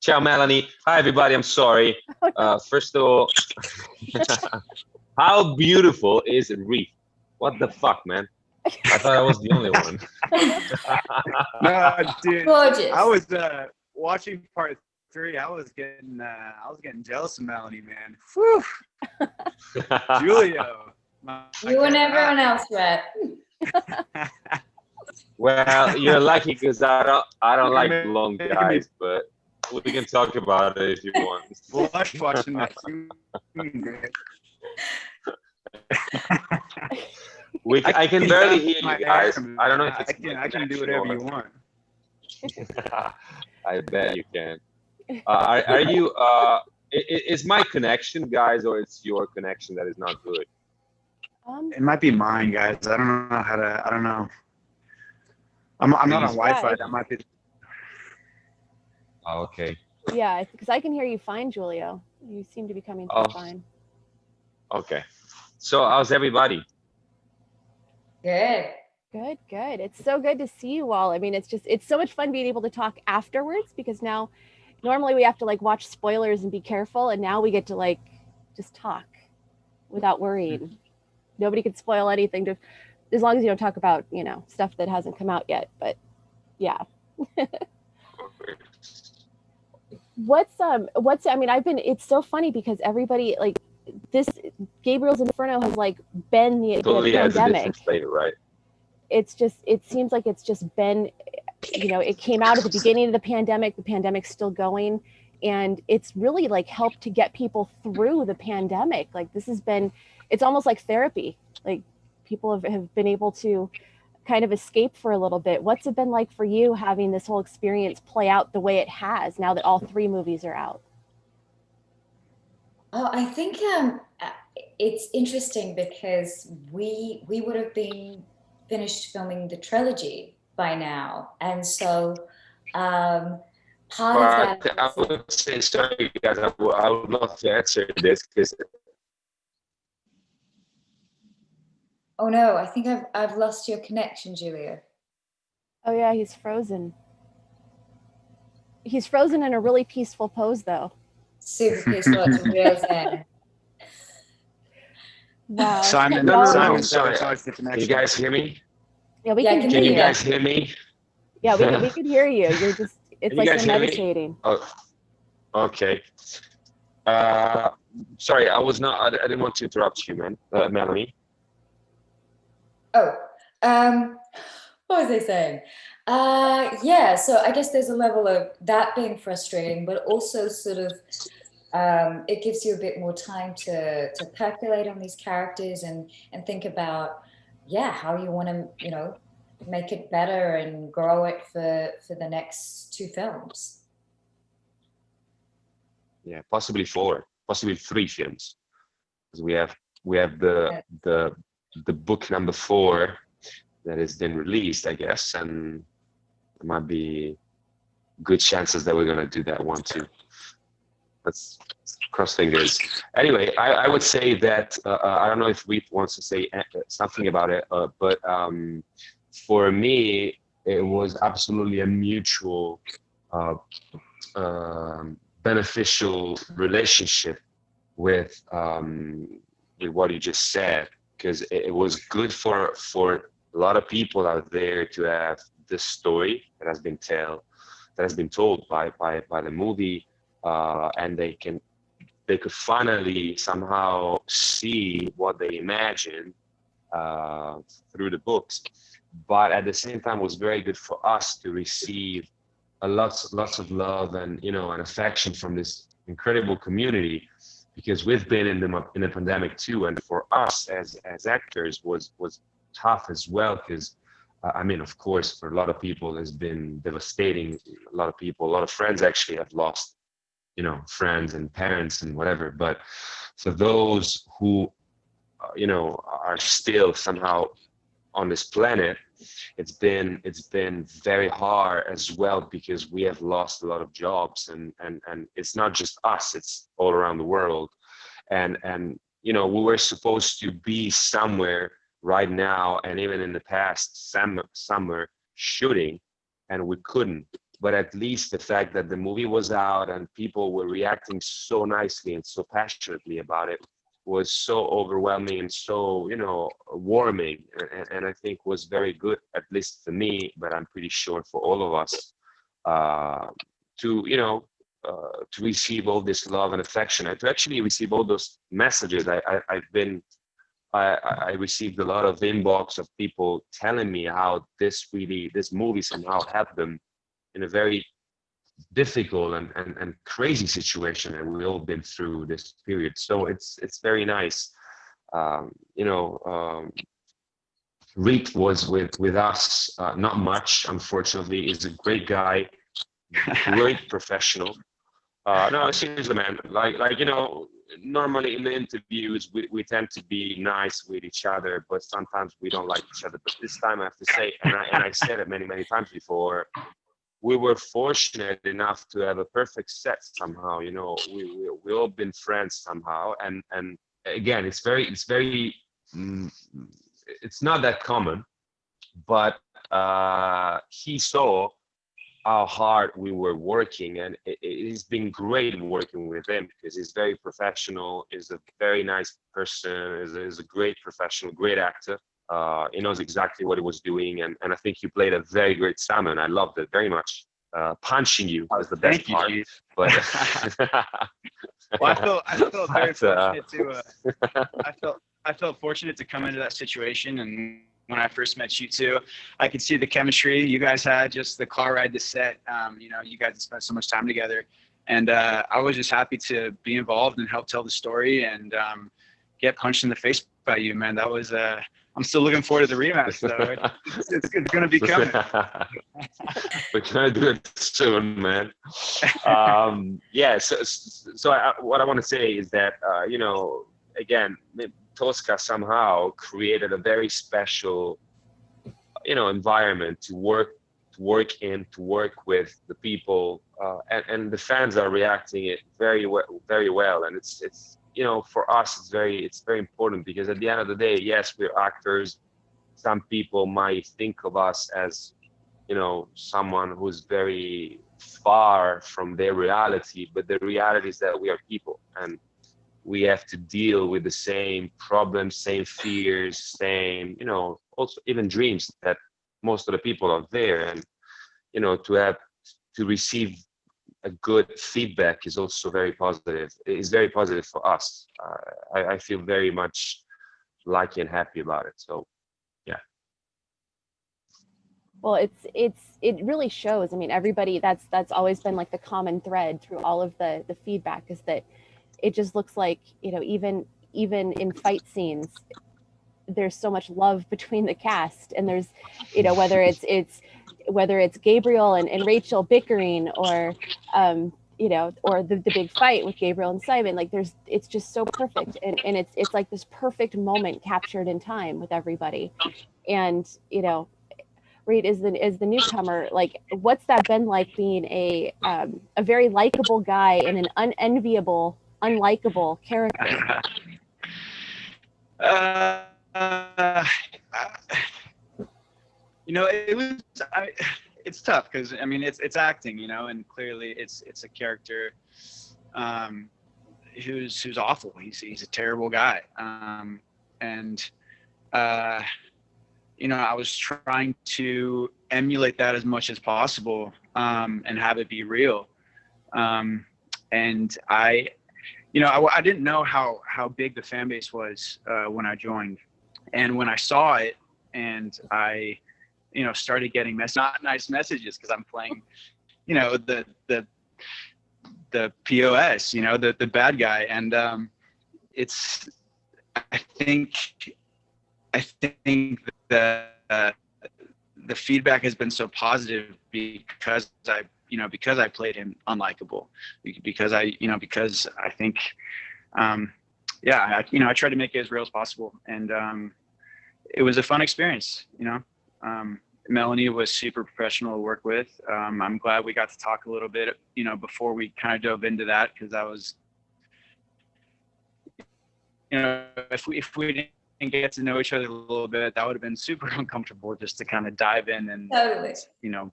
Ciao, Melanie. Hi, everybody. I'm sorry. First of all, how beautiful is Reef? What the fuck, man? I thought I was the only one. No, dude. Gorgeous. I was watching part 3. I was getting jealous of Melanie, man. Whew. Giulio. You and everyone else, Rhett. Well, you're lucky because I don't like long guys, but we can talk about it if you want. Flush watching that. I can barely hear you guys. I don't know if it's I can do whatever you want. I bet you can. Are you? Is my connection, guys, or it's your connection that is not good? It might be mine, guys. I don't know how to. I don't know. I'm not on Wi-Fi. That might be. Oh, okay. Yeah, because I can hear you fine, Giulio. You seem to be coming through fine. Okay. So how's everybody? Good. Good. It's so good to see you all. I mean, it's so much fun being able to talk afterwards, because now normally we have to like watch spoilers and be careful, and now we get to like just talk without worrying. Nobody can spoil anything, as long as you don't talk about, stuff that hasn't come out yet. But yeah. It's so funny because everybody like this Gabriel's Inferno has like been the pandemic. Flavor, right? It seems like it's just been, it came out at the beginning of the pandemic's still going, and it's really like helped to get people through the pandemic. Like it's almost like therapy. Like people have been able to kind of escape for a little bit. What's it been like for you having this whole experience play out the way it has now that all 3 movies are out? Oh, I think it's interesting because we would have been finished filming the trilogy by now, and so part of that. I would say, sorry guys, I would love to answer this because. Oh no, I think I've lost your connection, Giulio. Oh yeah, he's frozen. He's frozen in a really peaceful pose, though. Super peaceful. It's real zen. Wow. Simon, sorry. Can you guys hear me? Yeah, we can hear you. Can you guys hear me? Yeah, we can hear you. You're just, it's like you're meditating. Oh, okay. Sorry, I didn't want to interrupt you, Melanie. Oh, what was I saying? Yeah, so I guess there's a level of that being frustrating, but also sort of it gives you a bit more time to percolate on these characters and think about, how you want to, make it better and grow it for the next 2 films. Yeah, possibly 4, possibly 3 films, because we have the book number 4 that has been released, I guess, and there might be good chances that we're gonna do that one too. Let's cross fingers. Anyway, I would say that I don't know if Reed wants to say something about it, but for me, it was absolutely a mutual, beneficial relationship with what you just said, because it was good for a lot of people out there to have this story that has been told by the movie, and they could finally somehow see what they imagined through the books. But at the same time, it was very good for us to receive lots of love and and affection from this incredible community, because we've been in the pandemic too, and for us as actors was tough as well, because of course, for a lot of people it's been devastating. A lot of friends actually have lost friends and parents and whatever. But for those who are still somehow on this planet, it's been very hard as well, because we have lost a lot of jobs, and it's not just us, it's all around the world, and we were supposed to be somewhere right now, and even in the past summer shooting, and we couldn't but at least the fact that the movie was out and people were reacting so nicely and so passionately about it was so overwhelming and so, you know, warming, and I think was very good, at least for me, but I'm pretty sure for all of us, to, you know, to receive all this love and affection, and to actually receive all those messages. I received a lot of inbox of people telling me how this movie somehow helped them in a very difficult and crazy situation that we all been through this period. So it's very nice. You know, Rhett was with us, not much, unfortunately. He's a great guy, great professional. No, seriously, man. Like you know, normally in the interviews we tend to be nice with each other, but sometimes we don't like each other. But this time I have to say, and I said it many times before, we were fortunate enough to have a perfect set somehow. You know, we all been friends somehow, and again, it's not that common, but he saw how hard we were working, and it's been great working with him because he's very professional, is a very nice person, is a great professional, great actor. He knows exactly what he was doing, and I think you played a very great Salmon. I loved it very much. Punching you was the best part. But well, I felt very fortunate to. I felt fortunate to come into that situation, and when I first met you two, I could see the chemistry you guys had, just the car ride to set. You know, you guys spent so much time together, and I was just happy to be involved and help tell the story and get punched in the face by you, man. That was. I'm still looking forward to the rematch, though. It's going to be coming. We're going to do it soon, man. Yeah. So what I want to say is that you know, again, Tosca somehow created a very special, you know, environment to work in, to work with the people, and the fans are reacting it very well, and it's you know, for us it's very important, because at the end of the day, yes, we're actors. Some people might think of us as, you know, someone who's very far from their reality, but the reality is that we are people, and we have to deal with the same problems, same fears, same, you know, also even dreams that most of the people are there. And, you know, to receive a good feedback is also very positive. It's very positive for us. I feel very much lucky and happy about it. So, yeah. Well, it really shows. I mean, everybody, that's always been like the common thread through all of the feedback, is that it just looks like, you know, even in fight scenes, there's so much love between the cast, and there's, you know, whether it's Gabriel and Rachel bickering, or you know, or the big fight with Gabriel and Simon, like it's just so perfect, and it's like this perfect moment captured in time with everybody. And, you know, Rhett is the newcomer. Like, what's that been like, being a very likable guy in an unlikable character? You know, it's tough, because I mean, it's acting, you know, and clearly it's a character who's awful. He's a terrible guy, and you know, I was trying to emulate that as much as possible, and have it be real. And I didn't know how big the fan base was when I joined, and when I saw it, and I, you know, started getting not nice messages, because I'm playing, you know, the POS, you know, the bad guy, and I think that the feedback has been so positive because I played him unlikable, because I think, I tried to make it as real as possible, and it was a fun experience, you know. Melanie was super professional to work with. I'm glad we got to talk a little bit, you know, before we kind of dove into that, because that was, you know, if we didn't get to know each other a little bit, that would have been super uncomfortable, just to kind of dive in and, totally, you know,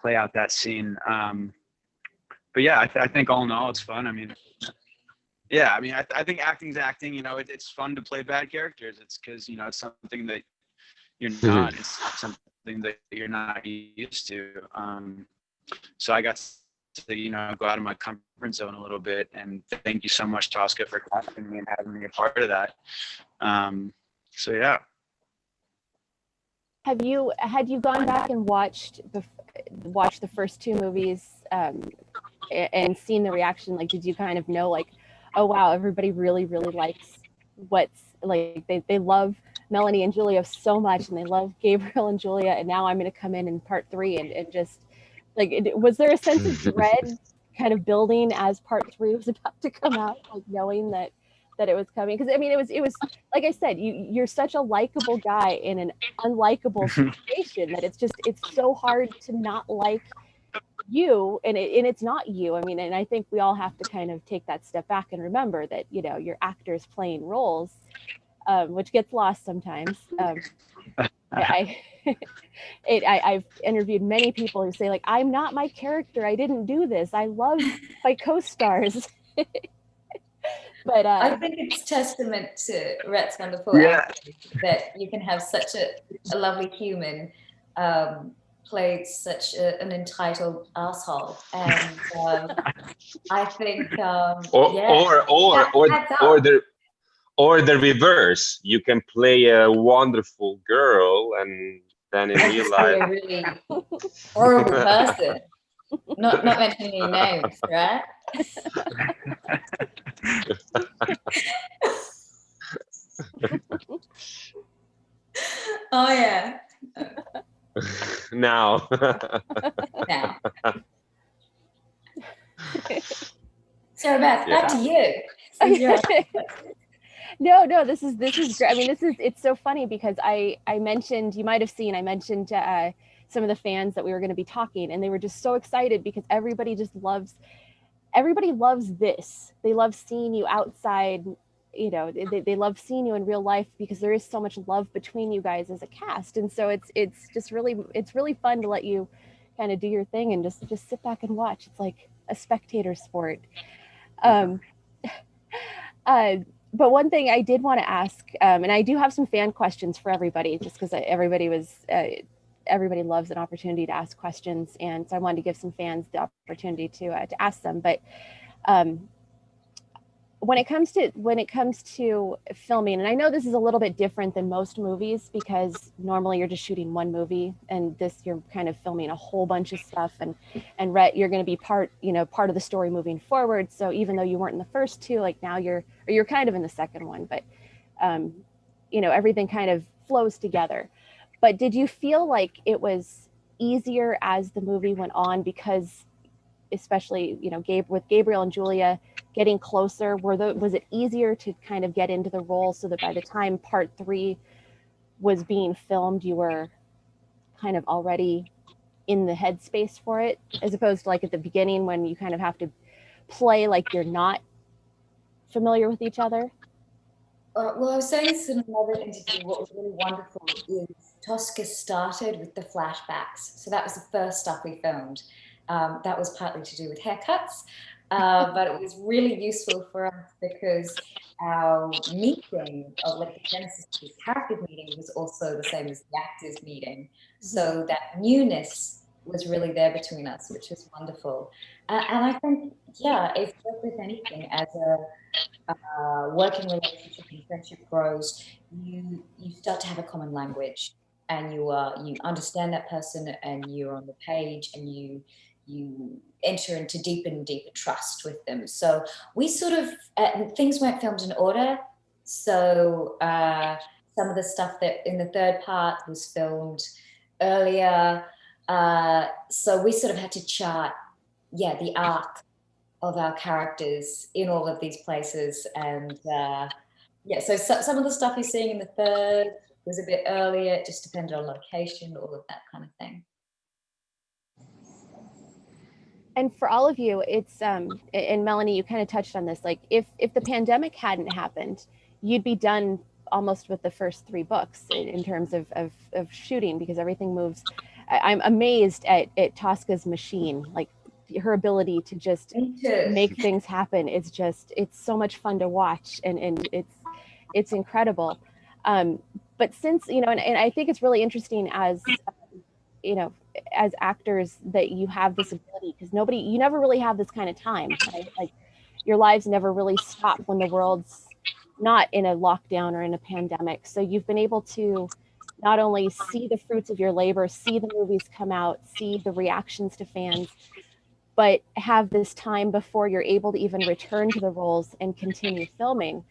play out that scene. But yeah, I think all in all, it's fun. I mean, yeah, I mean, I think acting's acting. You know, it's fun to play bad characters. It's because, you know, it's something that you're not. It's something that you're not used to. So I got to, you know, go out of my comfort zone a little bit. And thank you so much, Tosca, for casting me and having me a part of that. So yeah. Had you gone back and watched the first two movies and seen the reaction? Like, did you kind of know, like, oh wow, everybody really likes what's like, they love Melanie and Giulio so much, and they love Gabriel and Julia, and now I'm going to come in part 3 and just like, was there a sense of dread kind of building as part 3 was about to come out, like knowing that it was coming? Because I mean, it was like I said, you're such a likable guy in an unlikable situation that it's so hard to not like you, and it's not you. I mean, and I think we all have to kind of take that step back and remember that, you know, you're actors playing roles, which gets lost sometimes. I've interviewed many people who say, like, I'm not my character, I didn't do this, I love my co-stars. But I think it's testament to Rhett's wonderful acting that you can have such a lovely human play such an entitled asshole, and I think or the reverse. You can play a wonderful girl, and then in real life, a really horrible person. Not mentioning any names, right? Oh yeah. Now. Sarabeth, back to you. No, this is great. I mean, it's so funny because I mentioned, you might have seen, I mentioned some of the fans that we were going to be talking, and they were just so excited because everybody loves this. They love seeing you outside, you know, they love seeing you in real life because there is so much love between you guys as a cast. And so it's just really fun to let you kind of do your thing and just sit back and watch. It's like a spectator sport. But one thing I did want to ask, and I do have some fan questions for everybody, just because everybody loves an opportunity to ask questions, and so I wanted to give some fans the opportunity to ask them. But when it comes to filming, and I know this is a little bit different than most movies because normally you're just shooting one movie, and this you're kind of filming a whole bunch of stuff, and Rhett, you're going to be part of the story moving forward. So even though you weren't in the first two, like now you're kind of in the second one, but you know, everything kind of flows together. But did you feel like it was easier as the movie went on because, especially, you know, with Gabriel and Julia getting closer, was it easier to kind of get into the role so that by the time part 3 was being filmed, you were kind of already in the headspace for it, as opposed to like at the beginning when you kind of have to play like you're not familiar with each other? Well, I was saying this in another interview, what was really wonderful is Tosca started with the flashbacks. So that was the first stuff we filmed. That was partly to do with haircuts, but it was really useful for us because our meeting of like the genesis of the characters meeting was also the same as the actors meeting. So that newness was really there between us, which was wonderful. And I think, yeah, it's just with anything, as a working relationship and friendship grows, you start to have a common language, and you understand that person, and you're on the page, and you enter into deeper and deeper trust with them. So we sort of things weren't filmed in order. So some of the stuff that in the third part was filmed earlier. So we sort of had to chart, the arc of our characters in all of these places. And so some of the stuff you're seeing in the third was a bit earlier. It just depended on location, all of that kind of thing. And for all of you, it's and Melanie, you kind of touched on this, like if the pandemic hadn't happened, you'd be done almost with the first 3 books in terms of shooting, because everything moves I'm amazed at Tosca's machine, like her ability to just make things happen. It's so much fun to watch, and it's incredible. But since, you know, and I think it's really interesting as, you know, as actors that you have this ability, because you never really have this kind of time, right? Like your lives never really stop when the world's not in a lockdown or in a pandemic. So you've been able to not only see the fruits of your labor, see the movies come out, see the reactions to fans, but have this time before you're able to even return to the roles and continue filming.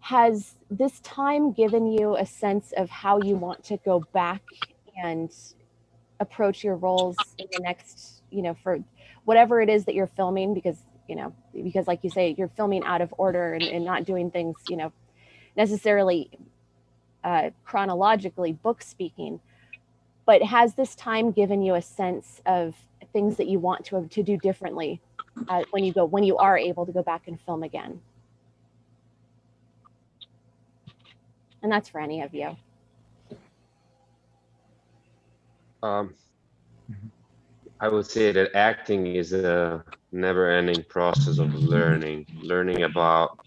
Has this time given you a sense of how you want to go back and approach your roles in the next, you know, for whatever it is that you're filming? Because, you know, because like you say, you're filming out of order and not doing things, you know, necessarily chronologically, book speaking. But has this time given you a sense of things that you want to do differently when you are able to go back and film again? And that's for any of you. I would say that acting is a never-ending process of learning about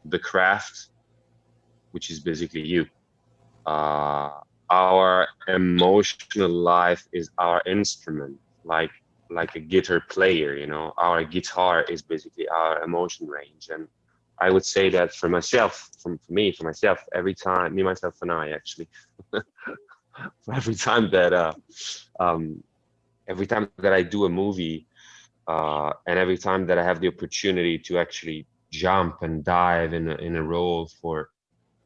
the craft, which is basically you. Our emotional life is our instrument, like a guitar player, you know. Our guitar is basically our emotion range. And I would say that for myself, for myself, every time, me, myself, and I actually, every time that I do a movie, and every time that I have the opportunity to actually jump and dive in a role for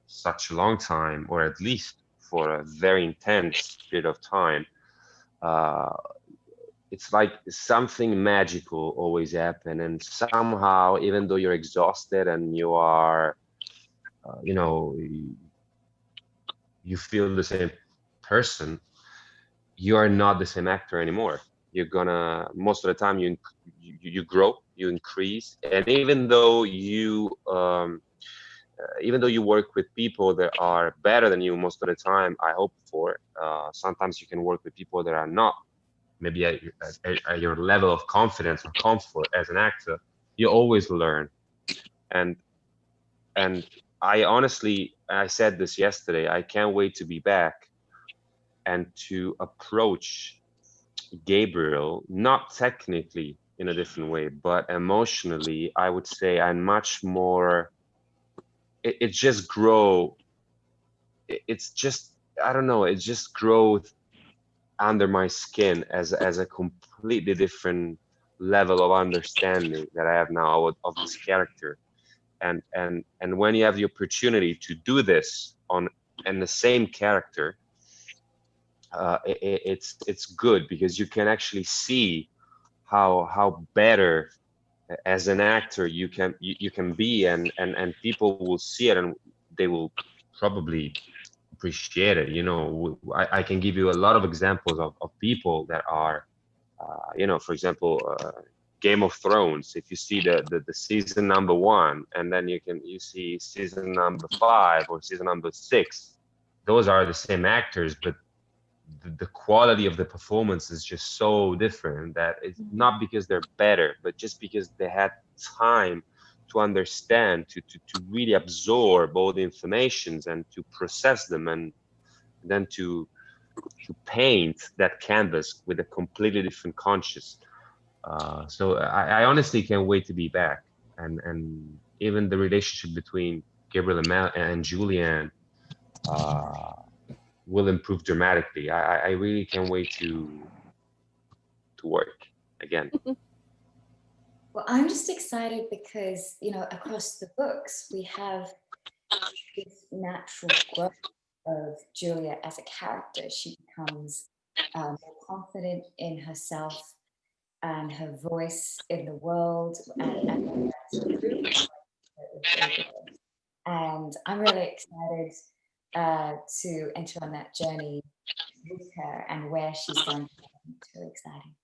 such a long time, or at least for a very intense period of time, it's like something magical always happen. And somehow, even though you're exhausted and you are, you know, you feel the same person, you are not the same actor anymore. You're gonna, most of the time, you grow, you increase, and even though you work with people that are better than you most of the time, I hope for, sometimes you can work with people that are not maybe at your level of confidence or comfort as an actor. You always learn. And I honestly, I said this yesterday, I can't wait to be back and to approach Gabriel, not technically in a different way, but emotionally. I would say I'm much more, it just grow. It's just, I don't know, it just grows under my skin as a completely different level of understanding that I have now of this character. And when you have the opportunity to do this in the same character, it's good, because you can actually see how better as an actor you can be, and people will see it, and they will probably appreciate it. You know, I can give you a lot of examples of people that are, you know, for example, Game of Thrones. If you see the season number 1, and then you see season number 5 or season number 6, those are the same actors, but the quality of the performance is just so different, that it's not because they're better, but just because they had time to understand, to really absorb all the informations and to process them, and then to paint that canvas with a completely different conscious. So I honestly can't wait to be back. And even the relationship between Gabriel and Julian will improve dramatically. I really can't wait to work again. Well, I'm just excited because, you know, across the books, we have this natural growth of Giulia as a character. She becomes more confident in herself and her voice in the world, and I'm really excited to enter on that journey with her and where she's going. It's really exciting.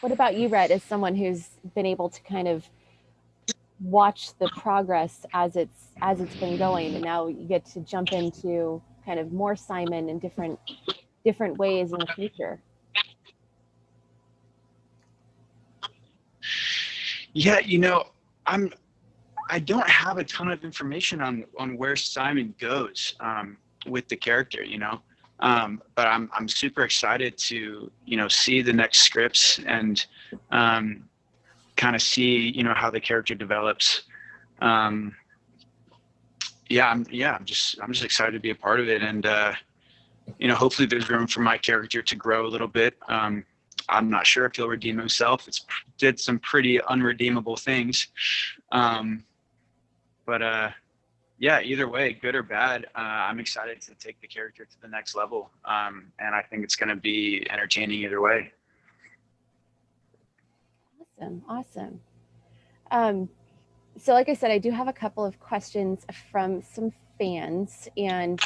What about you, Rhett, as someone who's been able to kind of watch the progress as it's been going, and now you get to jump into kind of more Simon in different ways in the future. Yeah, I don't have a ton of information on where Simon goes with the character, but I'm super excited to see the next scripts and kind of see how the character develops. I'm just excited to be a part of it, and hopefully there's room for my character to grow a little bit. I'm not sure if he'll redeem himself. It's did some pretty unredeemable things. But either way, good or bad, I'm excited to take the character to the next level. And I think it's going to be entertaining either way. Awesome. So like I said, I do have a couple of questions from some fans, and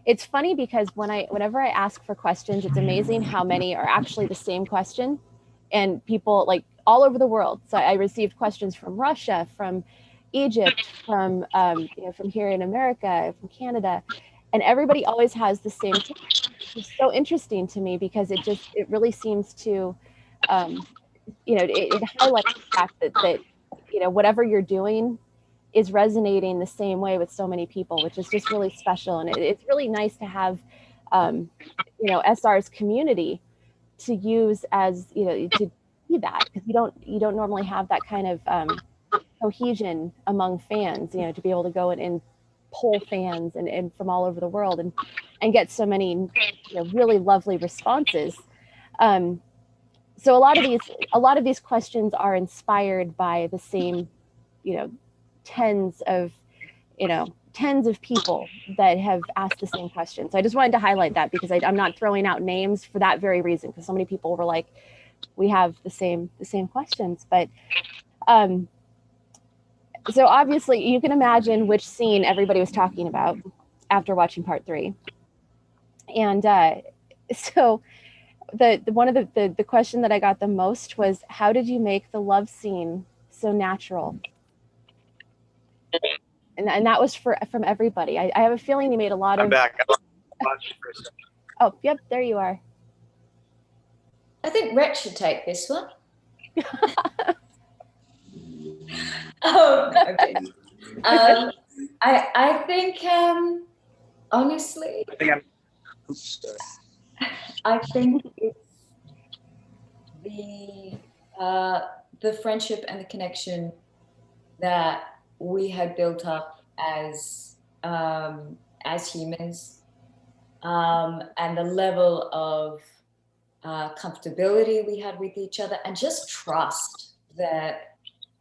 it's funny because whenever I ask for questions, it's amazing how many are actually the same question, and people like all over the world. So I received questions from Russia, from Egypt, from here in America, from Canada, and everybody always has the same thing. It's so interesting to me because it really seems to, it highlights the fact that whatever you're doing is resonating the same way with so many people, which is just really special. And it's really nice to have, SR's community to use as, to be that, because you don't normally have that kind of cohesion among fans, to be able to go and poll fans and from all over the world and get so many, really lovely responses. So a lot of these questions are inspired by the same, tens of people that have asked the same question. So I just wanted to highlight that because I'm not throwing out names for that very reason, because so many people were like, we have the same questions. But so obviously you can imagine which scene everybody was talking about after watching part 3. And so one of the question that I got the most was, how did you make the love scene so natural? And that was from everybody. I have a feeling you made a lot of... I'm back. For a second. Oh, yep, there you are. I think Rhett should take this one. Oh, okay. I think, honestly, I think it's the friendship and the connection that we had built up as humans, and the level of comfortability we had with each other, and just trust that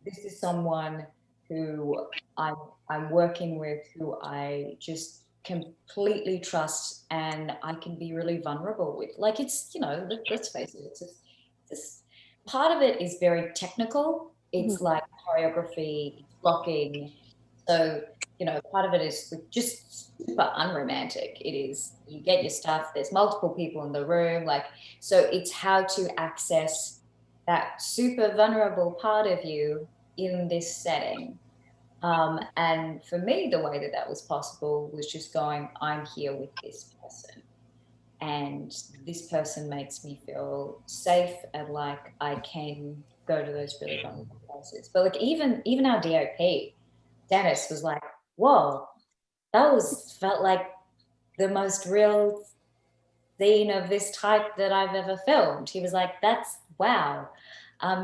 this is someone who I'm working with, who I just completely trust, and I can be really vulnerable with. Like, it's, let's face it, it's just part of it is very technical. It's like choreography, blocking. So, part of it is just super unromantic. It is, you get your stuff, there's multiple people in the room. So it's how to access that super vulnerable part of you in this setting. And for me, the way that was possible was just going, I'm here with this person, and this person makes me feel safe and like I can go to those really vulnerable places. But like even our DOP, Dennis, was like, whoa, that felt like the most real scene of this type that I've ever filmed. He was like, that's wow.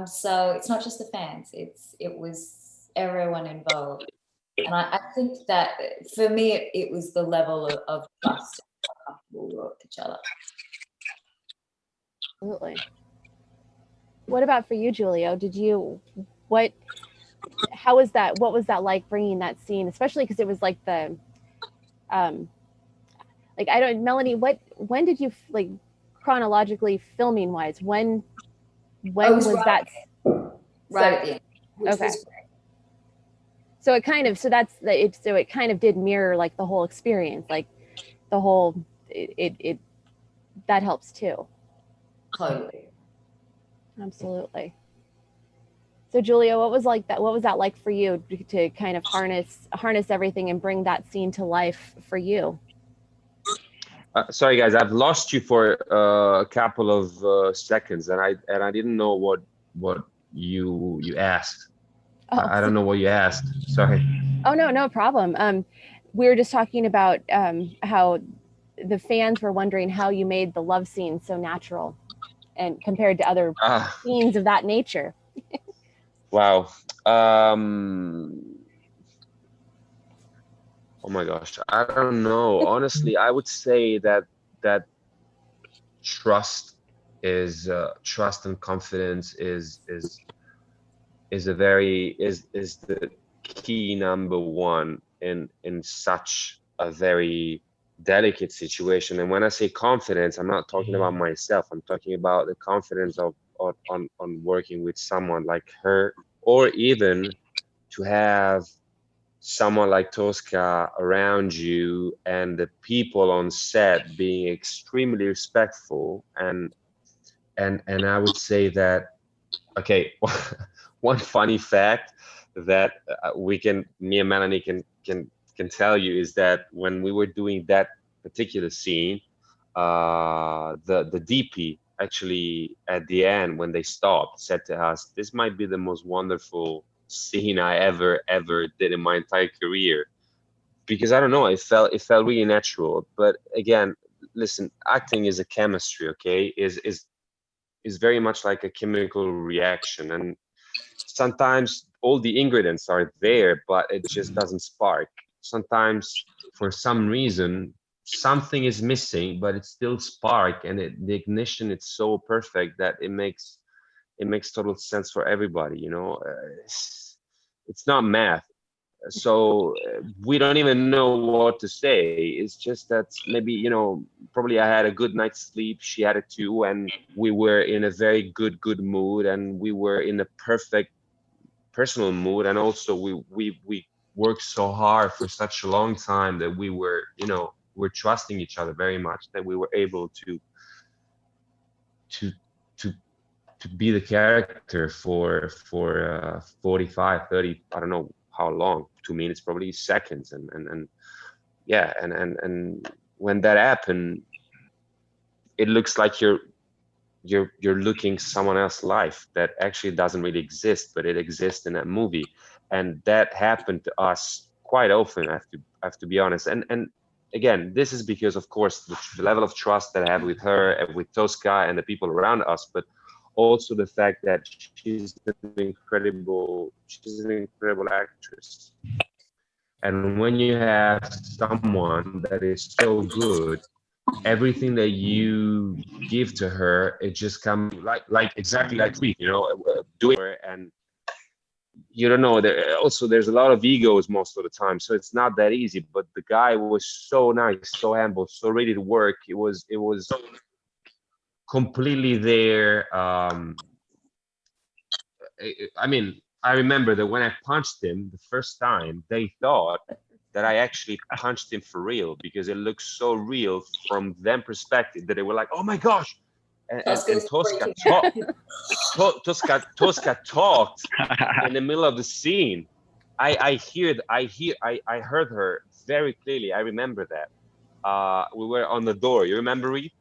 So it's not just the fans, it was everyone involved. And I think that for me, it was the level of trust and how comfortable we were with each other. Absolutely. What about for you, Giulio? How was that? What was that like, bringing that scene, especially because it was like the, Melanie, when did you, like, chronologically filming wise, when was that? Right at the end. Okay. So it kind of did mirror like the whole experience, like the whole, it that helps too. Totally. Absolutely. So Giulio, what was like that? What was that like for you to kind of harness everything and bring that scene to life for you? Sorry guys, I've lost you for a couple of seconds, and I didn't know what you asked. Oh, I don't know what you asked. Sorry. Oh no problem. We were just talking about how the fans were wondering how you made the love scene so natural and compared to other scenes of that nature. Wow. Oh my gosh, I don't know. Honestly, I would say that trust and confidence is the key number one in such a very delicate situation. And when I say confidence, I'm not talking about myself. I'm talking about the confidence of on working with someone like her, or even to have someone like Tosca around you, and the people on set being extremely respectful. And I would say that, okay, one funny fact that me and Melanie can tell you is that when we were doing that particular scene, the DP actually at the end, when they stopped, said to us, "This might be the most wonderful scene I ever did in my entire career," because I don't know, it felt really natural. But again, listen, acting is a chemistry, okay? Is very much like a chemical reaction, and sometimes all the ingredients are there, but it just doesn't spark. Sometimes for some reason something is missing, but it still spark, and the ignition, it's so perfect that it makes total sense for everybody, you know. It's not math. So we don't even know what to say. It's just that maybe, you know, probably I had a good night's sleep, she had it too, and we were in a very good mood, and we were in a perfect personal mood. And also we worked so hard for such a long time that we were, you know, we're trusting each other very much, that we were able to be the character for 45, 30, I don't know how long, 2 minutes, probably seconds. And yeah, and when that happened, it looks like you're looking someone else's life that actually doesn't really exist, but it exists in that movie. And that happened to us quite often, I have to be honest. And again, this is because, of course, the level of trust that I have with her and with Tosca and the people around us, but also the fact that she's an incredible actress. And when you have someone that is so good, everything that you give to her, it just comes like exactly like we, you know, doing it. And you don't know, there's a lot of egos most of the time, so it's not that easy. But the guy was so nice, so humble, so ready to work. It was completely there. I mean, I remember that when I punched him the first time, they thought that I actually punched him for real, because it looked so real from them perspective, that they were like, "Oh my gosh!" And Tosca talked in the middle of the scene. I heard her very clearly. I remember that. We were on the door. You remember, Reed?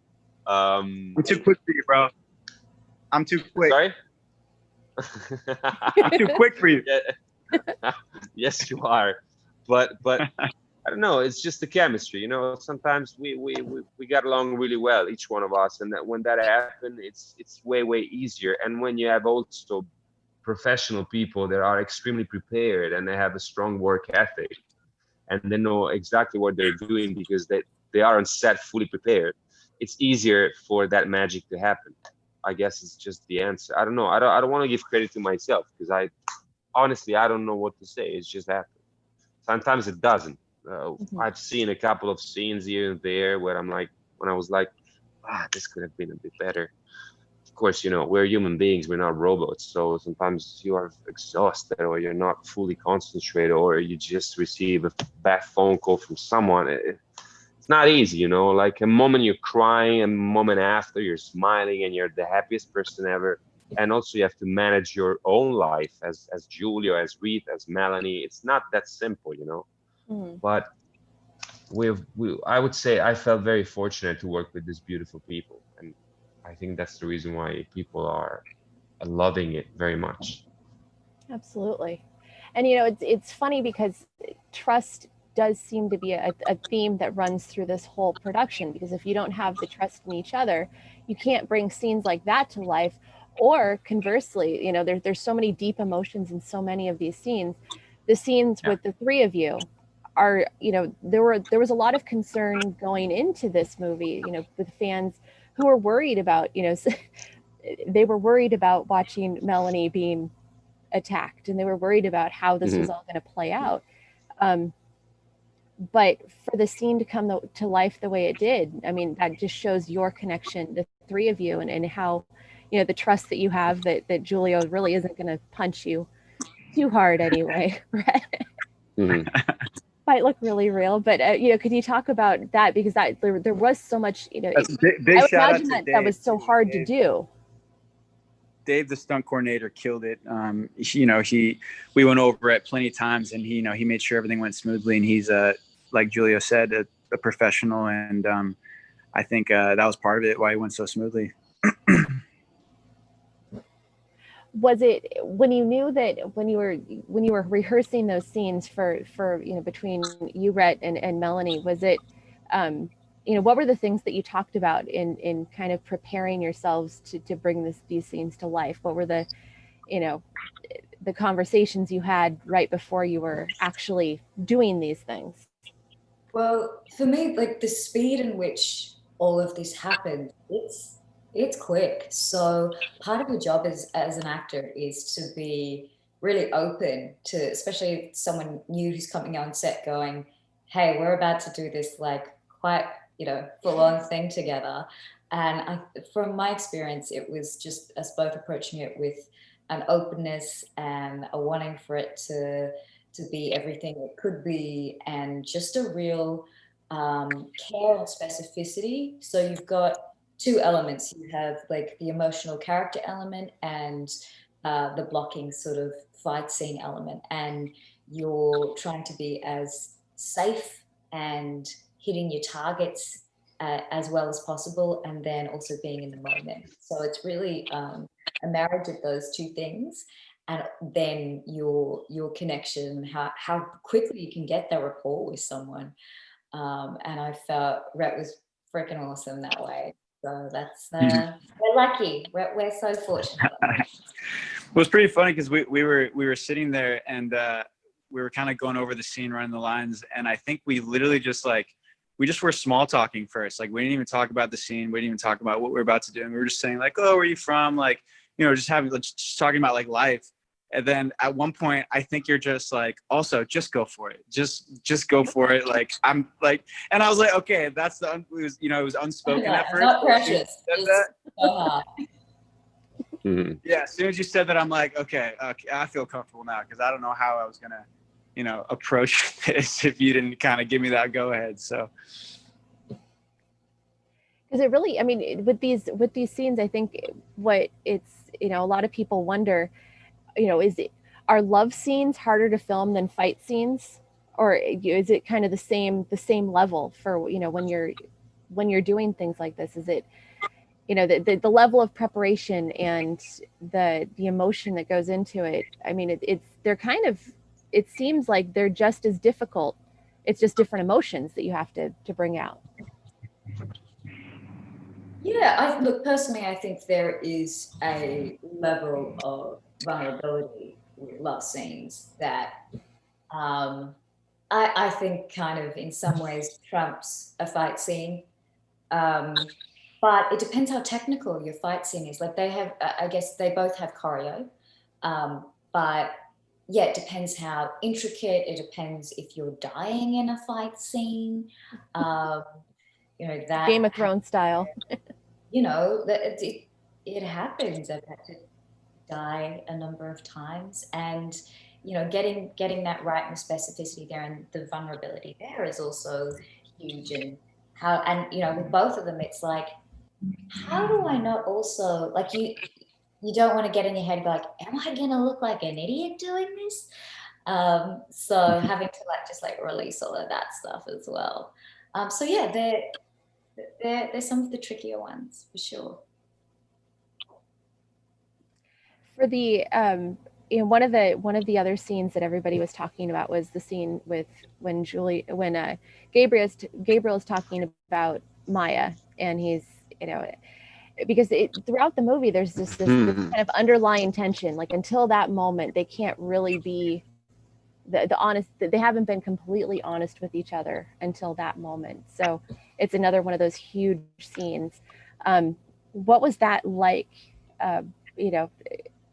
I'm too quick for you, bro. I'm too quick. Sorry? I'm too quick for you. Yes, you are. But I don't know. It's just the chemistry, you know. Sometimes we got along really well, each one of us, and that when that happened, it's way easier. And when you have also professional people that are extremely prepared and they have a strong work ethic, and they know exactly what they're doing because they are on set fully prepared, it's easier for that magic to happen. I guess it's just the answer. I don't know. I don't want to give credit to myself, because honestly, I don't know what to say. It's just happened. Sometimes it doesn't. I've seen a couple of scenes here and there where when I was like, this could have been a bit better. Of course, you know, we're human beings, we're not robots. So sometimes you are exhausted, or you're not fully concentrated, or you just receive a bad phone call from someone. It's not easy, you know, like a moment you're crying, a moment after you're smiling and you're the happiest person ever. and also you have to manage your own life as Giulio, as Rhett, as Melanie. It's not that simple, you know. But I would say I felt very fortunate to work with these beautiful people, and I think that's the reason why people are loving it very much. Absolutely. And you know, it's funny because trust does seem to be a theme that runs through this whole production, because if you don't have the trust in each other, you can't bring scenes like that to life. Or conversely, you know, there's so many deep emotions in so many of these scenes. The scenes with the three of you are, you know, there was a lot of concern going into this movie, you know, with fans who were worried about, you know, they were worried about watching Melanie being attacked, and they were worried about how this was all going to play out. But for the scene to come to life the way it did, I mean, that just shows your connection, the three of you, and how, you know, the trust that you have that Giulio really isn't going to punch you too hard anyway. Right? Might look really real, but you know, could you talk about that, because that there was so much, you know, big I would shout imagine out to that that was so hard Dave. to do. Dave, the stunt coordinator, killed it. You know, we went over it plenty of times, and he made sure everything went smoothly. And he's like Giulio said, a professional, and I think that was part of it, why it went so smoothly. Was it when you knew that when you were rehearsing those scenes for you know, between you, Rhett, and Melanie, was it you know, what were the things that you talked about in kind of preparing yourselves to bring these scenes to life? What were the, you know, the conversations you had right before you were actually doing these things? Well, for me, like the speed in which all of this happened, it's quick. So part of your job as an actor is to be really open to, especially if someone new who's coming on set going, hey, we're about to do this like quite, you know, full-on thing together. And from my experience, it was just us both approaching it with an openness and a wanting for it to be everything it could be, and just a real care and specificity. So you've got two elements. You have like the emotional character element and the blocking sort of fight scene element, and you're trying to be as safe and hitting your targets as well as possible, and then also being in the moment. So it's really a marriage of those two things, and then your connection, how quickly you can get that rapport with someone. And I felt Rhett was freaking awesome that way. So that's we're lucky. We're so fortunate. It was pretty funny because we were sitting there, and we were kind of going over the scene, running the lines, and I think we literally just we just were small talking first. Like, we didn't even talk about the scene. We didn't even talk about what we're about to do. And we were just saying like, oh, where are you from? Like, you know, just talking about like life. And then at one point, I think you're just like, also just go for it. Just go for it. Like, I'm like, and I was like, okay, that's it was unspoken at first. Not precious. Yeah, as soon as you said that, I'm like, okay, I feel comfortable now, because I don't know how I was gonna, you know, approach this if you didn't kind of give me that go ahead. So, because it really, I mean, with these scenes, I think what it's, you know, a lot of people wonder, you know, are love scenes harder to film than fight scenes, or is it kind of the same level for, you know, when you're doing things like this? Is it, you know, the level of preparation and the emotion that goes into it? I mean, they're kind of, it seems like they're just as difficult. It's just different emotions that you have to bring out. Yeah, look, personally, I think there is a level of vulnerability with love scenes that I think kind of in some ways trumps a fight scene. But it depends how technical your fight scene is. Like, they have, I guess they both have choreo, but yeah, it depends how intricate. It depends if you're dying in a fight scene. You know, that Game of Thrones style. You know, that it happens. I've had to die a number of times, and you know, getting that right and the specificity there and the vulnerability there is also huge. And you know, with both of them, it's like, how do I not also, like, you don't want to get in your head and be like, am I gonna look like an idiot doing this? So having to just release all of that stuff as well. So yeah, they're some of the trickier ones for sure. For the one of the other scenes that everybody was talking about was the scene with when Gabriel is talking about Maya, and he's, because throughout the movie there's this kind of underlying tension. Like, until that moment, they can't really be the honest. They haven't been completely honest with each other until that moment. So it's another one of those huge scenes. What was that like?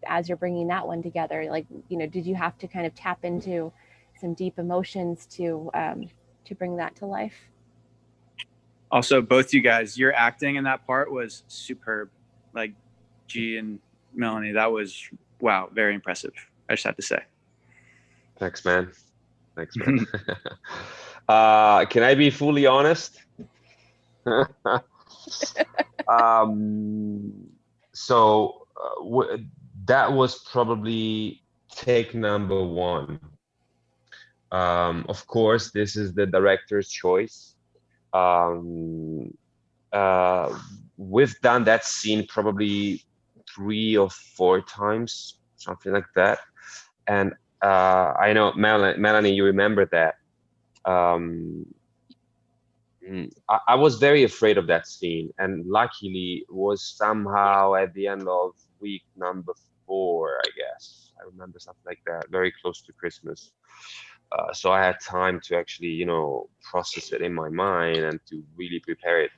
As you're bringing that one together, did you have to kind of tap into some deep emotions to bring that to life? Also, both you guys, your acting in that part was superb. Like, G and Melanie, that was, wow, very impressive. I just have to say. Thanks, man. Can I be fully honest? That was probably take number one. Of course, this is the director's choice. We've done that scene probably 3 or 4 times, something like that. And I know, Melanie, you remember that. I was very afraid of that scene, and luckily it was somehow at the end of week number 4, I guess. I remember something like that, very close to Christmas. So I had time to actually, process it in my mind and to really prepare it.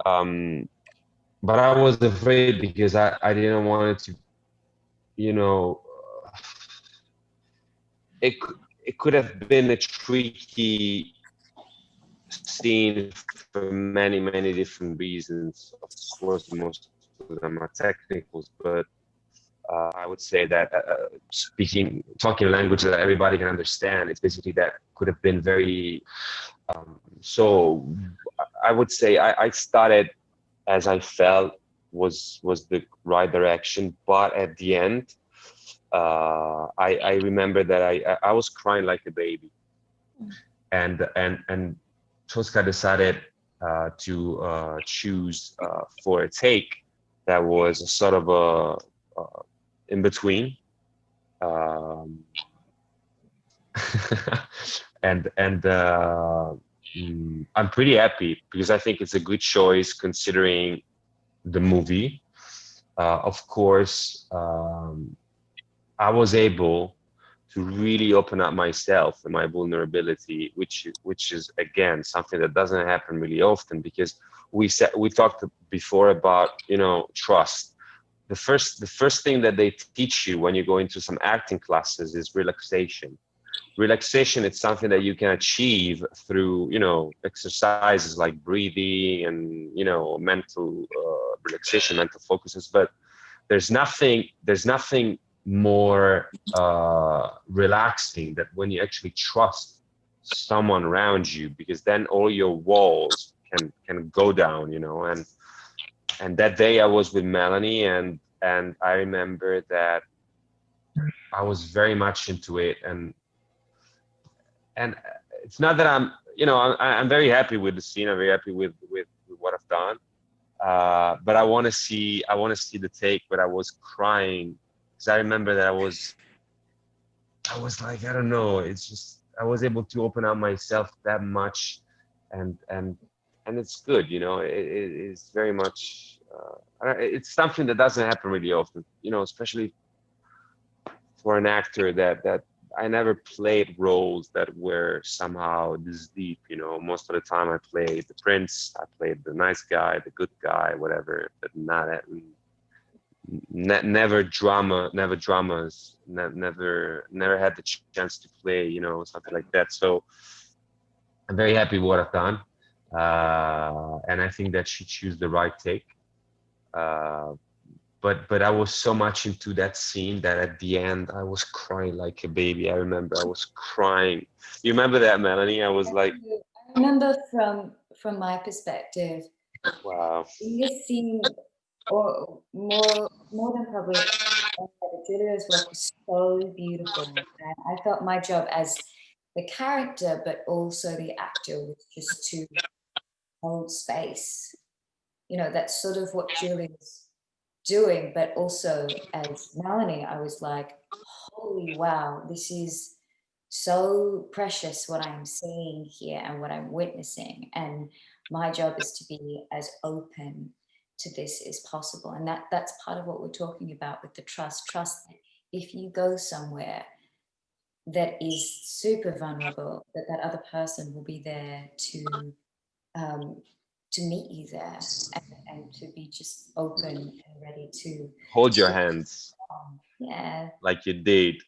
But I was afraid because I didn't want it to, it could have been a tricky scene for many, many different reasons. Of course, most of them are technicals, but I would say that talking a language that everybody can understand, it's basically that could have been very, so I would say I started as I felt was the right direction, but at the end, I remember that I was crying like a baby, and Tosca decided to choose for a take that was a sort of a in between, and I'm pretty happy because I think it's a good choice considering the movie. Of course, I was able to really open up myself and my vulnerability, which is again something that doesn't happen really often, because we talked before about trust. The first thing that they teach you when you go into some acting classes is relaxation. Relaxation is something that you can achieve through exercises like breathing and mental relaxation, mental focuses. But there's nothing more relaxing that when you actually trust someone around you, because then all your walls can go down, and that day I was with Melanie, and I remember that I was very much into it, and it's not that I'm very happy with the scene. I'm very happy with what I've done, but I want to see the take where I was crying, because I remember that I was like, I don't know, it's just I was able to open up myself that much, and it's good, it's very much it's something that doesn't happen really often, especially for an actor that I never played roles that were somehow this deep, most of the time I played the prince, I played the nice guy, the good guy, whatever, but never dramas, never had the chance to play, something like that. So I'm very happy with what I've done. And I think that she chose the right take. But I was so much into that scene that at the end I was crying like a baby. I remember I was crying. You remember that, Melanie? I was like, I remember from my perspective. Wow. In this scene, or more than probably, Giulio's work was so beautiful, and I felt my job as the character, but also the actor, was just to hold space. You know, that's sort of what Giulio's doing, but also as Melanie, I was like, holy wow, this is so precious what I'm seeing here and what I'm witnessing. And my job is to be as open to this as possible. And that's part of what we're talking about with the trust. Trust that if you go somewhere that is super vulnerable, that other person will be there to meet you there, and to be just open and ready to Hold your hands yeah, like you did.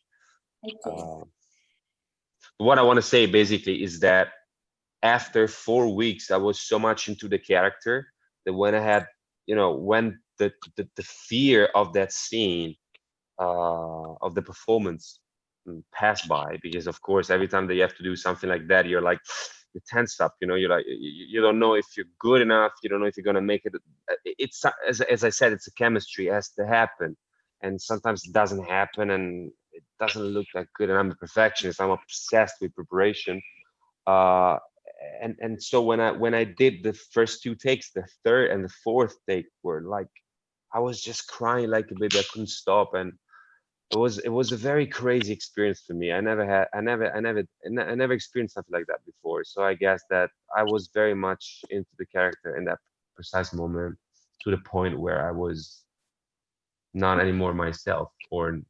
I did. What I want to say basically is that after 4 weeks, I was so much into the character that when I had, you know, when the fear of that scene, of the performance passed by, because of course, every time that you have to do something like that, you're like, you tense up, you know, you're like, you don't know if you're good enough, you don't know if you're going to make it. It's, as I said, it's a chemistry, it has to happen. And sometimes it doesn't happen and it doesn't look that good. And I'm a perfectionist, I'm obsessed with preparation. Uh, and so when I did the first two takes, the third and the fourth take were like, I was just crying like a baby. I couldn't stop, and it was a very crazy experience for me. I never experienced something like that before. So I guess that I was very much into the character in that precise moment, to the point where I was not anymore myself, or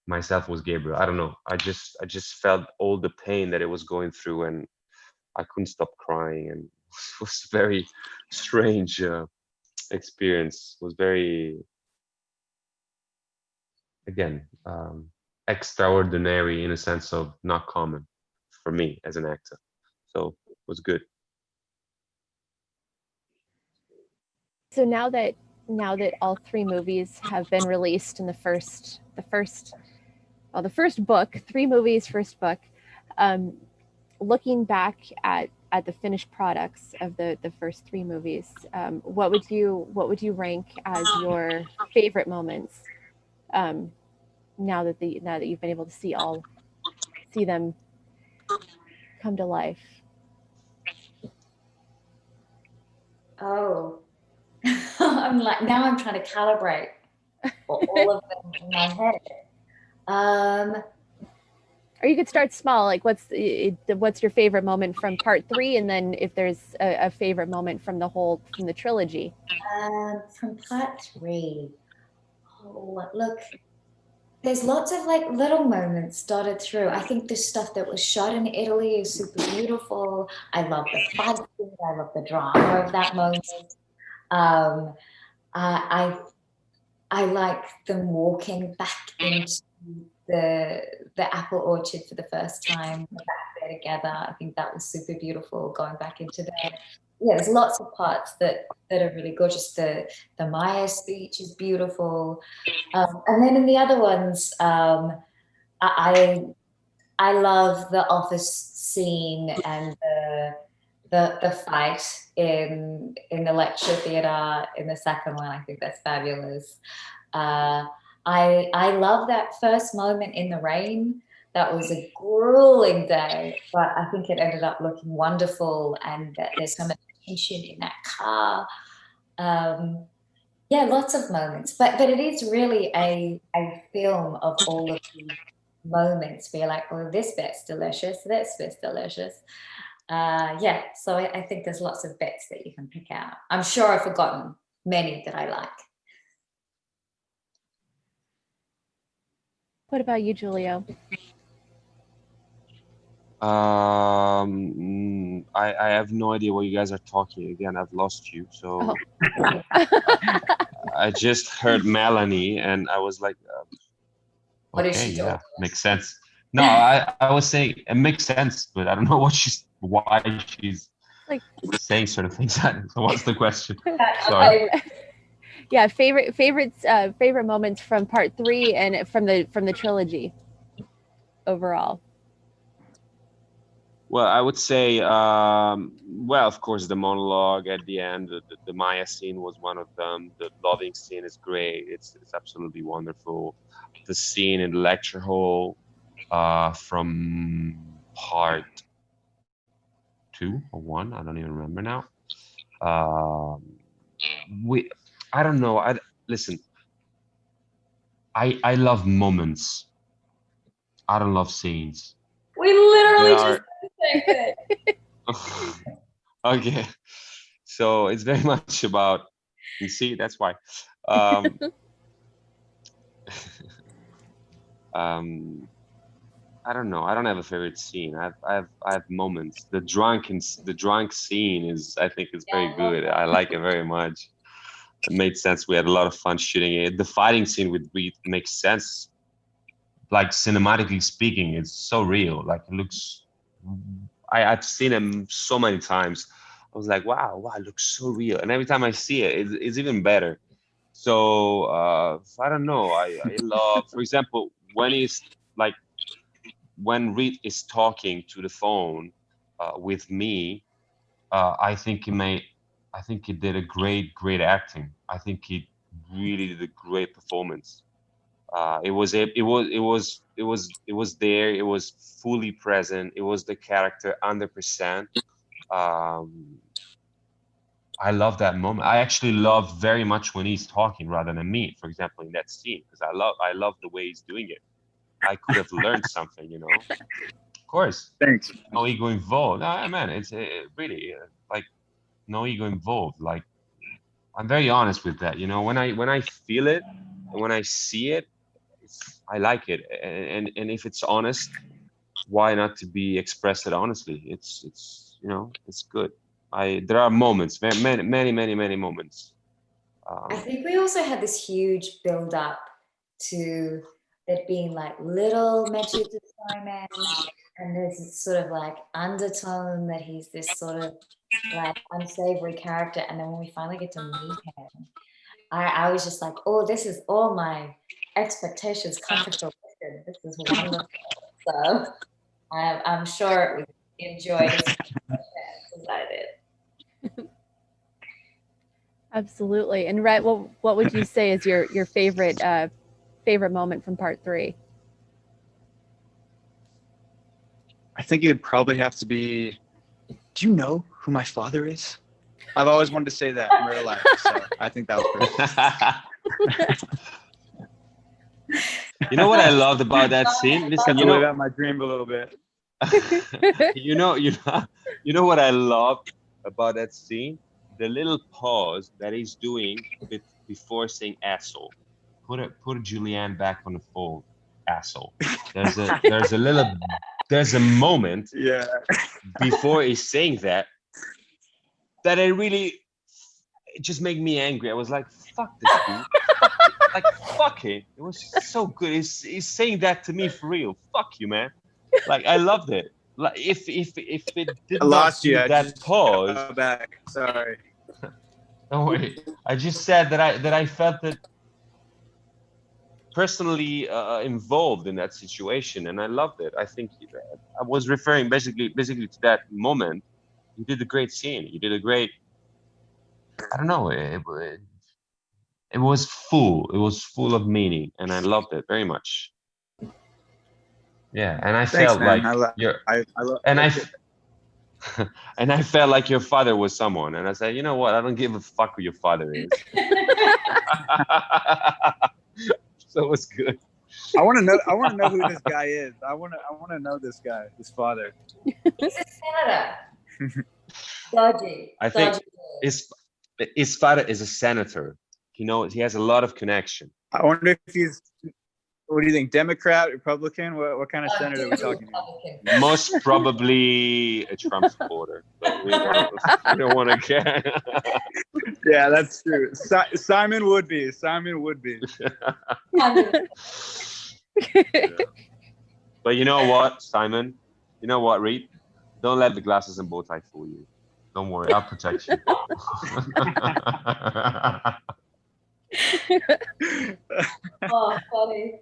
myself was Gabriel. I don't know. I just felt all the pain that it was going through, and I couldn't stop crying, and it was very strange experience. It was very, again, extraordinary in a sense of not common for me as an actor. So it was good. So now that all three movies have been released in the first book, 3 movies, first book, looking back at the finished products of the first 3 movies, what would you rank as your favorite moments, now that you've been able to see them come to life? Oh, I'm like, now I'm trying to calibrate all of them in my head. Or you could start small, like what's your favorite moment from part 3, and then if there's a favorite moment from the trilogy. From part 3, oh look, there's lots of like little moments dotted through. I think the stuff that was shot in Italy is super beautiful. I love the fight scene. I love the drama of that moment. I like them walking back into the apple orchard for the first time, back there together. I think that was super beautiful, going back into there. Yeah, there's lots of parts that are really gorgeous. The Maya speech is beautiful, and then in the other ones, I love the office scene and the fight in the lecture theater in the second one. I think that's fabulous. I love that first moment in the rain. That was a grueling day, but I think it ended up looking wonderful, and there's so much tension in that car. Yeah, lots of moments, but it is really a film of all of the moments where you're like, oh, this bit's delicious, this bit's delicious. Yeah, so I think there's lots of bits that you can pick out. I'm sure I've forgotten many that I like. What about you, Giulio? I have no idea what you guys are talking. Again, I've lost you. So I just heard Melanie, and I was like, What is okay, she yeah, doing? makes sense. No, I was saying it makes sense, but I don't know why she's like saying certain things. So what's the question? Sorry. Yeah, favorite moments from part 3 and from the trilogy overall. Well, I would say, well, of course, the monologue at the end, the Maya scene was one of them. The loving scene is great. It's absolutely wonderful. The scene in the lecture hall from part 2 or 1, I don't even remember now. I don't know. Listen. I love moments. I don't love scenes. We literally There just are. said the same thing. Okay, so it's very much about. You see, that's why. Um, I don't know. I don't have a favorite scene. I have moments. The drunk scene is, I think, is very good. I like it very much. It made sense. We had a lot of fun shooting it. The fighting scene with Reed makes sense. Like cinematically speaking, it's so real. Like it looks. I've seen him so many times. I was like, wow, it looks so real. And every time I see it, it's even better. So I don't know. I love, for example, when Reed is talking to the phone with me, I think he did a great acting. I think he really did a great performance. It was there. It was fully present. It was the character 100%. I love that moment. I actually love very much when he's talking rather than me, for example, in that scene, because I love the way he's doing it. I could have learned something, you know. Of course. Thanks. No ego involved. No, man, it's really like no ego involved. Like I'm very honest with that, you know. When I feel it and when I see it, I like it. And if it's honest, why not to be expressed it honestly? It's you know, it's good. There are moments, many moments. I think we also had this huge build up to it being like little mentions of Simon, and there's this sort of like undertone that he's this sort of like unsavory character, and then when we finally get to meet him, I was just like, oh, this is all my expectations come to fruition. This is wonderful. So I'm sure we enjoyed it as I did. Absolutely. And Rhett, what would you say is your favorite moment from part 3? I think it would probably have to be, do you know who my father is? I've always wanted to say that in real life, so I think that was perfect. You know what I loved about that scene? Listen, you know, live out my dream a little bit. you know what I loved about that scene? The little pause that he's doing before saying asshole. Put Julianne back on the fold, asshole. There's a moment before he's saying that it just made me angry. I was like, fuck this dude. Like, fuck him. It was so good. He's saying that to me for real. Fuck you, man. Like, I loved it. Like, if it did not do that pause. Back. Sorry. Don't worry. I just said that I felt that personally involved in that situation, and I loved it. I think I was referring basically to that moment. You did a great scene. You did a great. I don't know. It was full. It was full of meaning, and I loved it very much. Yeah, and I felt like and I felt like your father was someone, and I said, you know what? I don't give a fuck who your father is. So it was good. I want to know who this guy is. I want to know this guy, this father. He's a senator. Dodgy. I think his father is a senator. He has a lot of connection. I wonder if he's. What do you think? Democrat, Republican? What kind of senator are we talking about? Most probably a Trump supporter, but we don't want to care. Yeah, that's true. Simon would be. Yeah. But you know what, Simon? You know what, Reed? Don't let the glasses and bow tie fool you. Don't worry, I'll protect you. Oh, funny.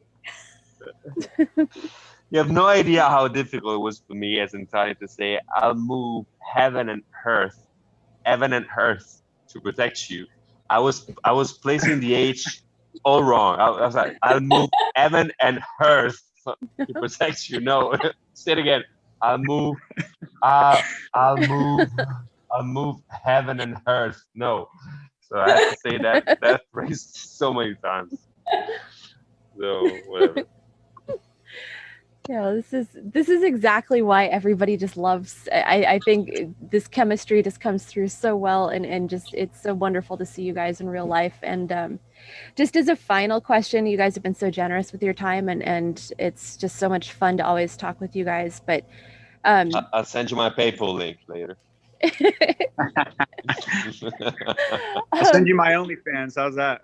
You have no idea how difficult it was for me as Italian to say, I'll move heaven and earth to protect you. I was placing the H all wrong. I was like, I'll move heaven and earth to protect you. No, say it again. I'll move heaven and earth. No. So I had to say that phrase so many times. So whatever. Yeah, this is exactly why everybody just loves. I think this chemistry just comes through so well, and just it's so wonderful to see you guys in real life. And just as a final question, you guys have been so generous with your time, and it's just so much fun to always talk with you guys. But I'll send you my PayPal link later. I'll send you my OnlyFans. How's that?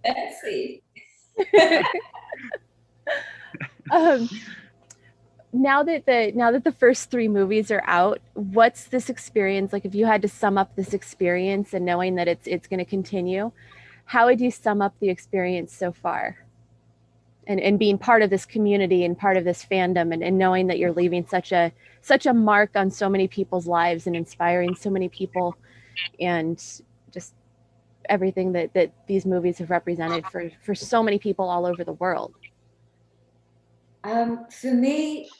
Fancy. Now that the first 3 movies are out, what's this experience like? If you had to sum up this experience and knowing that it's going to continue, how would you sum up the experience so far? And being part of this community and part of this fandom, and knowing that you're leaving such a mark on so many people's lives and inspiring so many people, and just everything that these movies have represented for so many people all over the world. For me,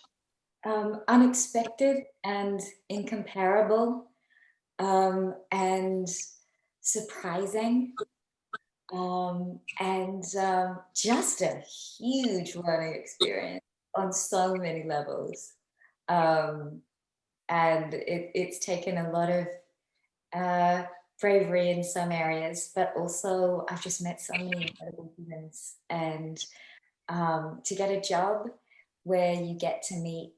unexpected and incomparable, and surprising, and just a huge learning experience on so many levels. And it's taken a lot of bravery in some areas, but also I've just met so many incredible humans, and to get a job where you get to meet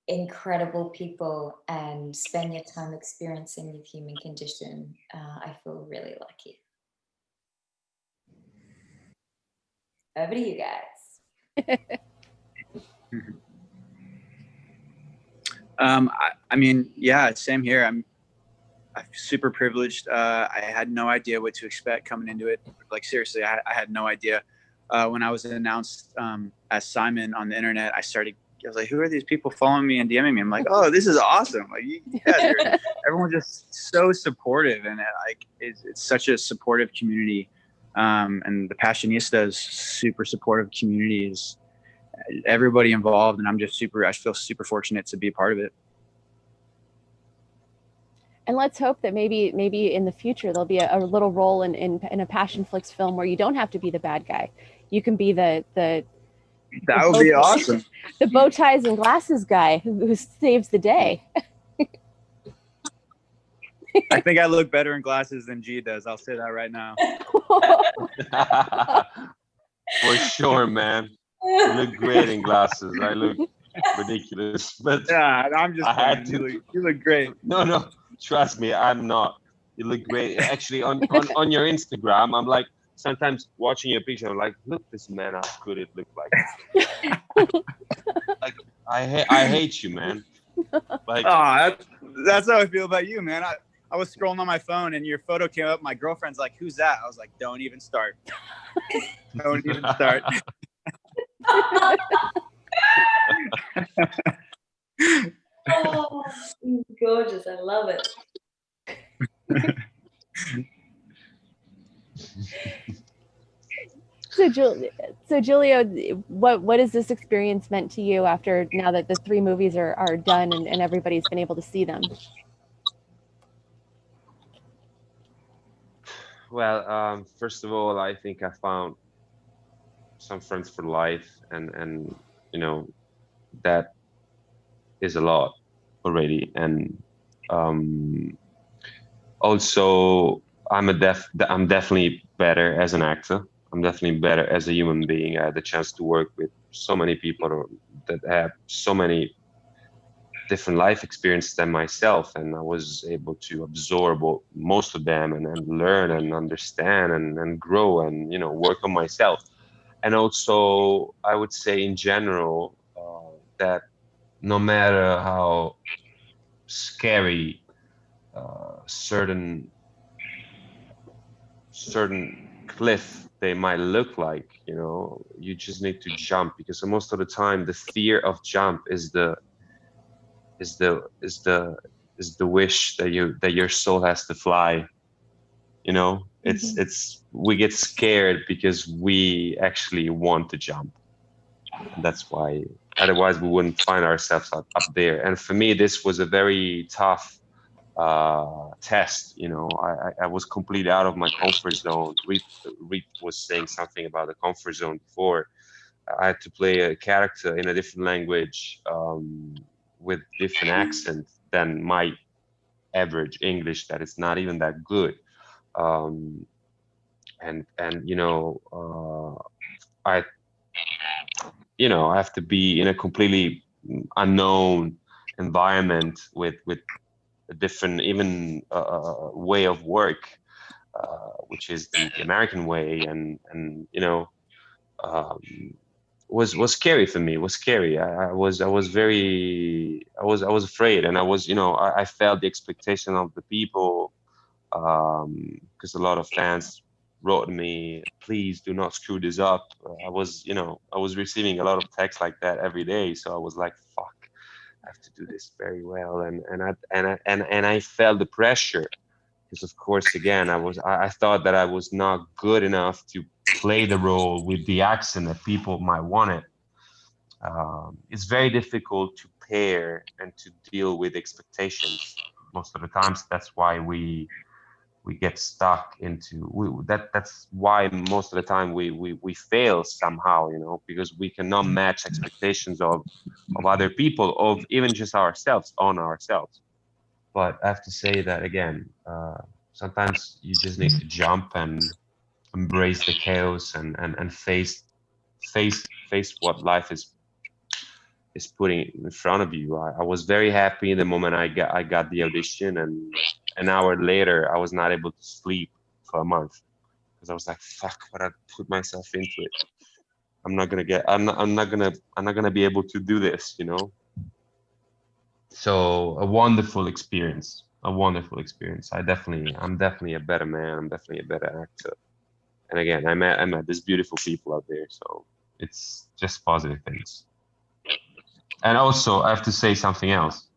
incredible people and spend your time experiencing the human condition, I feel really lucky. Over to you guys. I mean, yeah, same here. I'm super privileged. I had no idea what to expect coming into it. Like, seriously, I had no idea. When I was announced as Simon on the internet, I was like, who are these people following me and DMing me? I'm like, oh, this is awesome. Like, you guys everyone's just so supportive, and it's such a supportive community. And the Passionistas, super supportive communities, everybody involved. And I feel super fortunate to be a part of it. And let's hope that maybe in the future there'll be a little role in a Passionflix film where you don't have to be the bad guy. You can be the that would be awesome. The bow ties and glasses guy who saves the day. I think I look better in glasses than G does. I'll say that right now. For sure, man. You look great in glasses. I look ridiculous, but yeah, I'm just. You look great. No. Trust me, I'm not. You look great. Actually, on your Instagram, I'm like, sometimes watching your picture, I'm like, look, this man, how good it looked like. Like, I hate you, man. Like, that's how I feel about you, man. I was scrolling on my phone and your photo came up. My girlfriend's like, who's that? I was like, don't even start. Don't even start. Oh, gorgeous. I love it. So Giulio, what has this experience meant to you now that the 3 movies are done and everybody's been able to see them? Well, first of all, I think I found some friends for life, and that is a lot already. And also, I'm definitely better as an actor. I'm definitely better as a human being. I had the chance to work with so many people that have so many different life experiences than myself, and I was able to absorb most of them and learn and understand and grow and work on myself. And also, I would say in general that no matter how scary certain cliff they might look like. You know, you just need to jump, because most of the time the fear of jump is the wish that your soul has to fly. You know, it's we get scared because we actually want to jump, and that's why. Otherwise, we wouldn't find ourselves up there. And for me, this was a very tough test. You know, I was completely out of my comfort zone. Reed was saying something about the comfort zone before. I had to play a character in a different language, with different accent than my average English that is not even that good. And you know, I have to be in a completely unknown environment with a different even way of work, which is the American way, and you know, um, was scary for me. It was scary. I was afraid, and I was, you know, I felt the expectation of the people, because a lot of fans wrote me, please do not screw this up. I was, you know, I was receiving a lot of texts like that every day, so I was like, fuck, I have to do this very well, and I felt the pressure, because of course, again, I thought that I was not good enough to play the role with the accent that people might want it. It's very difficult to pair and to deal with expectations most of the times. That's why we get stuck into that's why most of the time we fail somehow, you know, because we cannot match expectations of other people, of even just ourselves, on ourselves. But I have to say that again, sometimes you just need to jump and embrace the chaos, and face what life is putting in front of you. I was very happy the moment I got the audition, and an hour later I was not able to sleep for a month, because I was like, fuck, what I put myself into it. I'm not gonna be able to do this, you know. So a wonderful experience. I'm definitely a better man. I'm definitely a better actor. And again, I met these beautiful people out there, so it's just positive things. And also, I have to say something else.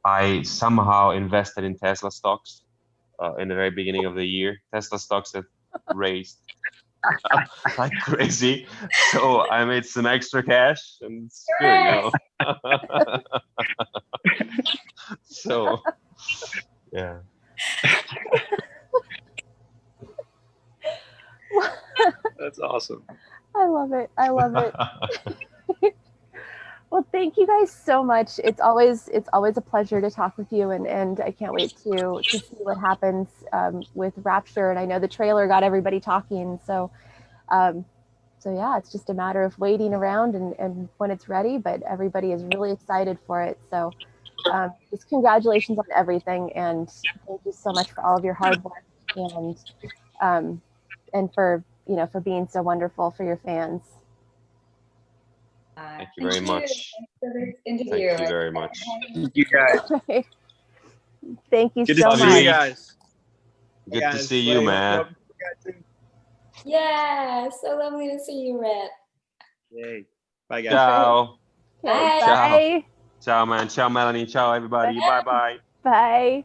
I somehow invested in Tesla stocks in the very beginning of the year. Tesla stocks have raised like crazy, so I made some extra cash, and it's good, you know. So, yeah. That's awesome. I love it. Well, thank you guys so much. It's always a pleasure to talk with you, and I can't wait to see what happens with Rapture. And I know the trailer got everybody talking, so yeah, it's just a matter of waiting around and when it's ready. But everybody is really excited for it. So just congratulations on everything, and thank you so much for all of your hard work, and for being so wonderful for your fans. Thank you very much. Thank you very much. Thank you guys. Thank you Good so to see much. you guys. Good to see you, man. Yeah, so lovely to see you, Rhett. Yay. Bye, guys. Ciao. Bye. Bye. Ciao, man. Ciao, Melanie. Ciao, everybody. Bye-bye. Bye.